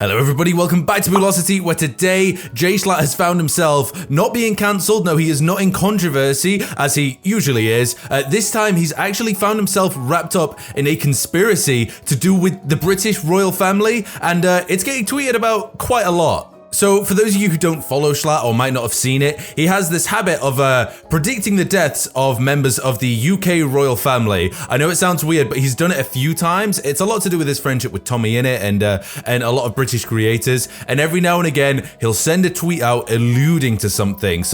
Hello everybody, welcome back to Velocity, where today Jschlatt has found himself not being cancelled. No, he is not in controversy, as he usually is. This time he's actually found himself wrapped up in a conspiracy to do with the British royal family, and it's getting tweeted about quite a lot. So for those of you who don't follow Schlatt or might not have seen it, he has this habit of predicting the deaths of members of the UK royal family. I know it sounds weird, but he's done it a few times. It's a lot to do with his friendship with Tommy Innit and a lot of British creators. And every now and again, he'll send a tweet out alluding to something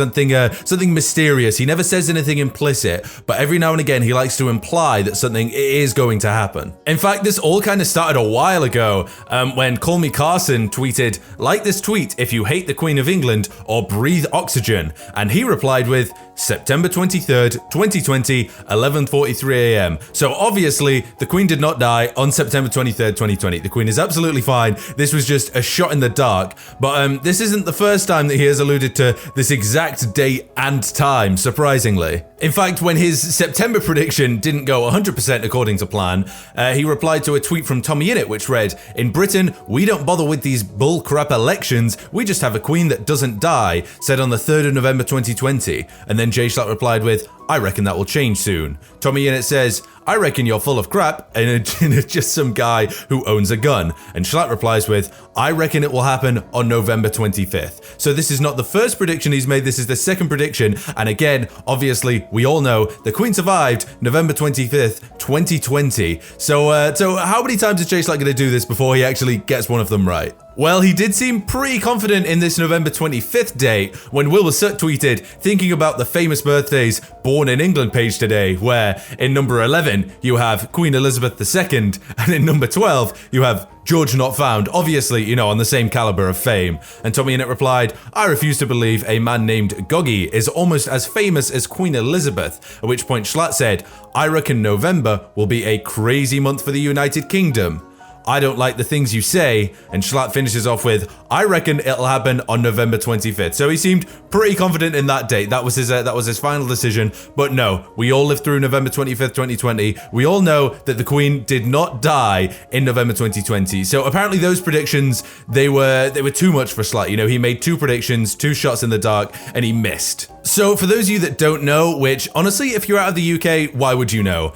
mysterious. He never says anything implicit, but every now and again, he likes to imply that something is going to happen. In fact, this all kind of started a while ago when Call Me Carson tweeted, "Like this tweet if you hate the Queen of England or breathe oxygen," and he replied with September 23rd, 2020, 11:43 a.m. So obviously, the Queen did not die on September 23rd, 2020. The Queen is absolutely fine. This was just a shot in the dark. But this isn't the first time that he has alluded to this exact date and time, surprisingly. In fact, when his September prediction didn't go 100% according to plan, he replied to a tweet from Tommy Innit, which read, "In Britain, we don't bother with these bullcrap elections, we just have a queen that doesn't die," said on the 3rd of November 2020. And then Jschlatt replied with, "I reckon that will change soon." Tommy Innit says, "I reckon you're full of crap," and it's just some guy who owns a gun. And Schlatt replies with, "I reckon it will happen on November 25th. So this is not the first prediction he's made, this is the second prediction. And again, obviously, we all know the Queen survived November 25th, 2020. So how many times is Jschlatt going to do this before he actually gets one of them right? Well, he did seem pretty confident in this November 25th date when Wilbur Soot tweeted, thinking about the famous birthdays Born in England page today, where in number 11 you have Queen Elizabeth II, and in number 12 you have George Not Found, obviously, you know, on the same caliber of fame. And Tommy Innit replied, "I refuse to believe a man named Goggy is almost as famous as Queen Elizabeth," at which point Schlatt said, "I reckon November will be a crazy month for the United Kingdom. I don't like the things you say," and Schlatt finishes off with, "I reckon it'll happen on November 25th. So he seemed pretty confident in that date. That was his final decision. But no, we all lived through November 25th, 2020. We all know that the Queen did not die in November 2020. So apparently those predictions, they were too much for Schlatt. You know, he made two predictions, two shots in the dark, and he missed. So for those of you that don't know, which honestly, if you're out of the UK, why would you know?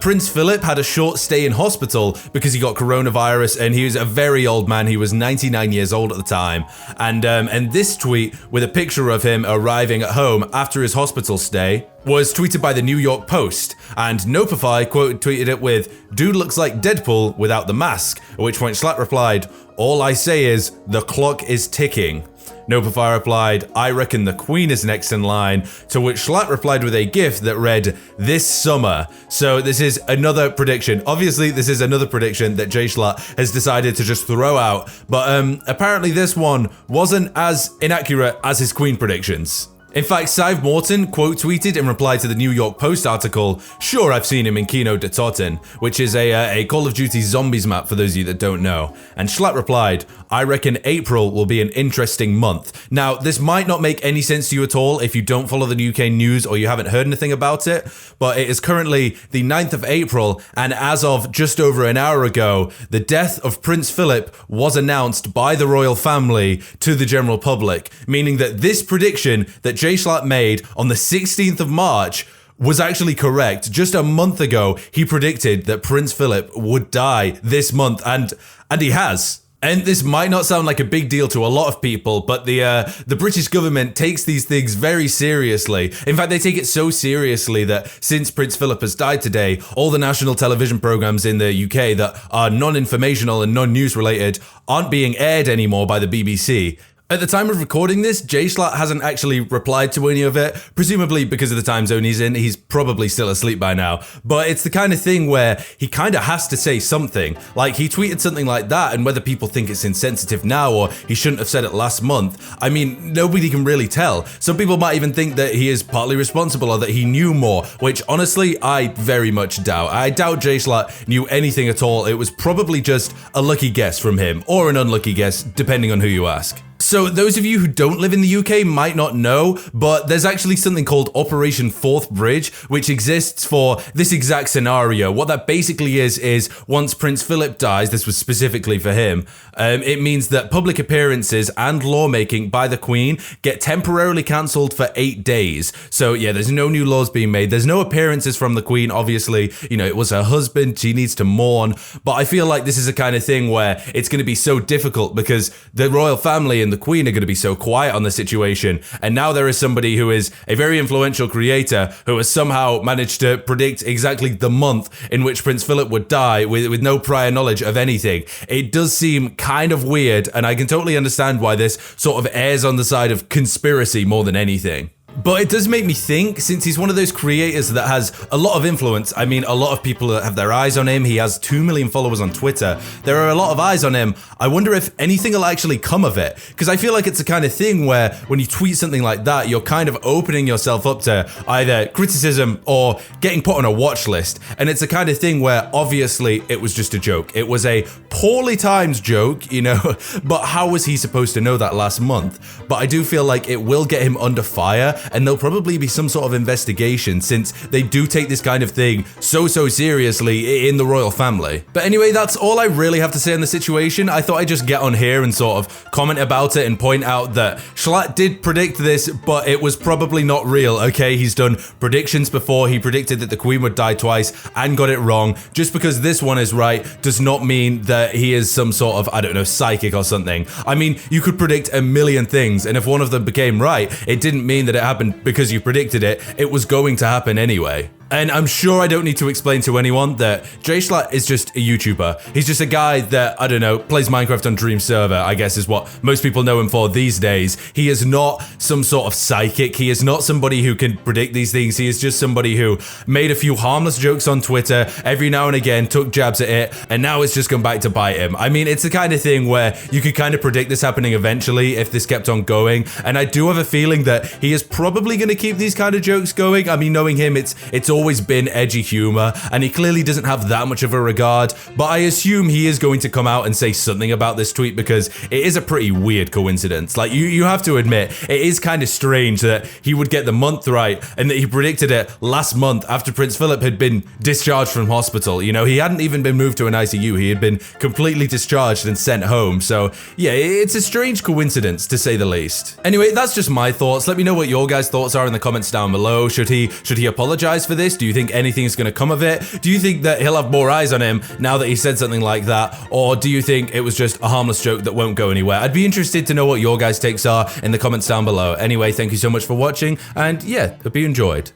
Prince Phillip had a short stay in hospital because he got coronavirus, and he was a very old man. He was 99 years old at the time. And this tweet with a picture of him arriving at home after his hospital stay was tweeted by the New York Post, and Nopify tweeted it with, "Dude looks like Deadpool without the mask," at which point Schlatt replied, "All I say is, the clock is ticking." Nopify replied, "I reckon the Queen is next in line," to which Schlatt replied with a GIF that read, "This summer." So this is another prediction. Obviously, this is another prediction that Jschlatt has decided to just throw out, but apparently this one wasn't as inaccurate as his Queen predictions. In fact, Sive Morton quote-tweeted in reply to the New York Post article, "Sure, I've seen him in Kino de Totten," which is a Call of Duty Zombies map for those of you that don't know. And Schlatt replied, "I reckon April will be an interesting month." Now, this might not make any sense to you at all if you don't follow the UK news or you haven't heard anything about it, but it is currently the 9th of April, and as of just over an hour ago, the death of Prince Phillip was announced by the royal family to the general public, meaning that this prediction that Jschlatt made on the 16th of March was actually correct. Just a month ago, he predicted that Prince Philip would die this month, and he has. And this might not sound like a big deal to a lot of people, but the British government takes these things very seriously. In fact, they take it so seriously that since Prince Philip has died today, all the national television programs in the UK that are non-informational and non-news related aren't being aired anymore by the BBC. At the time of recording this, Jschlatt hasn't actually replied to any of it, presumably because of the time zone he's in. He's probably still asleep by now. But it's the kind of thing where he kind of has to say something. Like, he tweeted something like that, and whether people think it's insensitive now or he shouldn't have said it last month, I mean, nobody can really tell. Some people might even think that he is partly responsible or that he knew more, which honestly, I very much doubt. I doubt Jschlatt knew anything at all. It was probably just a lucky guess from him, or an unlucky guess, depending on who you ask. So So those of you who don't live in the UK might not know, but there's actually something called Operation Fourth Bridge, which exists for this exact scenario. What that basically is once Prince Phillip dies, this was specifically for him, it means that public appearances and lawmaking by the Queen get temporarily cancelled for 8 days. So yeah, there's no new laws being made. There's no appearances from the Queen, obviously. You know, it was her husband, she needs to mourn. But I feel like this is a kind of thing where it's going to be so difficult because the royal family and the Queen are going to be so quiet on the situation. And now there is somebody who is a very influential creator who has somehow managed to predict exactly the month in which Prince Philip would die with no prior knowledge of anything. It does seem kind of weird, and I can totally understand why this sort of errs on the side of conspiracy more than anything. But it does make me think, since he's one of those creators that has a lot of influence, I mean, a lot of people have their eyes on him, he has 2 million followers on Twitter, there are a lot of eyes on him, I wonder if anything will actually come of it. Because I feel like it's the kind of thing where when you tweet something like that, you're kind of opening yourself up to either criticism or getting put on a watch list. And it's the kind of thing where obviously it was just a joke. It was a poorly timed joke, you know, but how was he supposed to know that last month? But I do feel like it will get him under fire, and there'll probably be some sort of investigation since they do take this kind of thing so seriously in the royal family. But anyway, that's all I really have to say on the situation. I thought I'd just get on here and sort of comment about it and point out that Schlatt did predict this, but it was probably not real, okay? He's done predictions before. He predicted that the Queen would die twice and got it wrong. Just because this one is right does not mean that he is some sort of, I don't know, psychic or something. I mean, you could predict a million things, and if one of them became right, it didn't mean that it happened because you predicted it. It was going to happen anyway. And I'm sure I don't need to explain to anyone that Jschlatt is just a YouTuber. He's just a guy that, I don't know, plays Minecraft on Dream Server, I guess is what most people know him for these days. He is not some sort of psychic. He is not somebody who can predict these things. He is just somebody who made a few harmless jokes on Twitter, every now and again took jabs at it, and now it's just come back to bite him. I mean, it's the kind of thing where you could kind of predict this happening eventually if this kept on going, and I do have a feeling that he is probably going to keep these kind of jokes going. I mean, knowing him, it's always been edgy humor, and he clearly doesn't have that much of a regard, but I assume he is going to come out and say something about this tweet because it is a pretty weird coincidence. Like, you have to admit, it is kind of strange that he would get the month right and that he predicted it last month after Prince Philip had been discharged from hospital. You know, he hadn't even been moved to an ICU. He had been completely discharged and sent home. So yeah, it's a strange coincidence to say the least. Anyway, that's just my thoughts. Let me know what your guys' thoughts are in the comments down below. Should he apologize for this? Do you think anything's going to come of it? Do you think that he'll have more eyes on him now that he said something like that? Or do you think it was just a harmless joke that won't go anywhere? I'd be interested to know what your guys' takes are in the comments down below. Anyway, thank you so much for watching, and yeah, hope you enjoyed.